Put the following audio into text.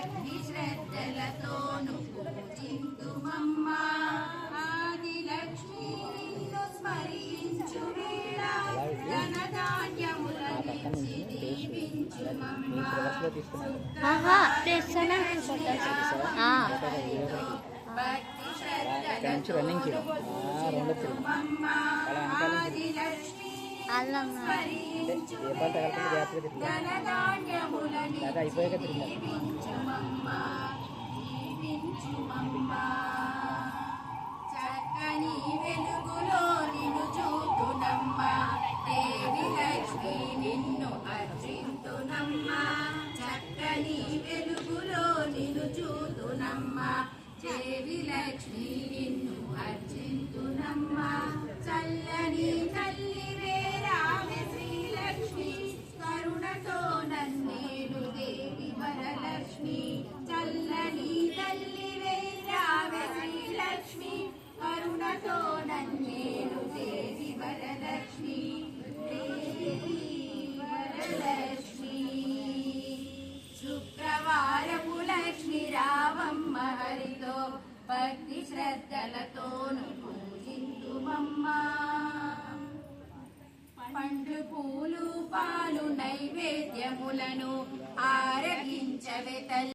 భక్తి శ్రద్ధలతోను పూజింతుమమ్మా ఆదిలక్ష్మి నిన్ను స్మరించు వేళ ధనధాన్యములనిచ్చి దీవించుమమ్మా భక్తి శ్రద్ధలతోను పూజింతుమమ్మా ఆదిలక్ష్మి చక్కని వెలుగులో నిన్ను చూతునమ్మా దేవి లక్ష్మి నిన్ను అర్చింతునమ్మా చక్కని వెలుగులో నిన్ను చూతునమ్మా దేవి లక్ష్మి నిన్ను అర్చింతునమ్మా చల్లని తల్లివే రావే శ్రీలక్ష్మి కరుణతో నన్నేలు దేవి వరలక్ష్మి చల్లని తల్లివే రావే శ్రీలక్ష్మి కరుణతో నన్నేలు దేవి వరలక్ష్మి దేవి వరలక్ష్మి శుక్రవారపు లక్ష్మి రావమ్మ హరితో భక్తి శ్రద్ధలతోను పూజింతుమమ్మా పండ్లు పూలు పాలు నైవేద్యములను ఆరగించవే తల్లి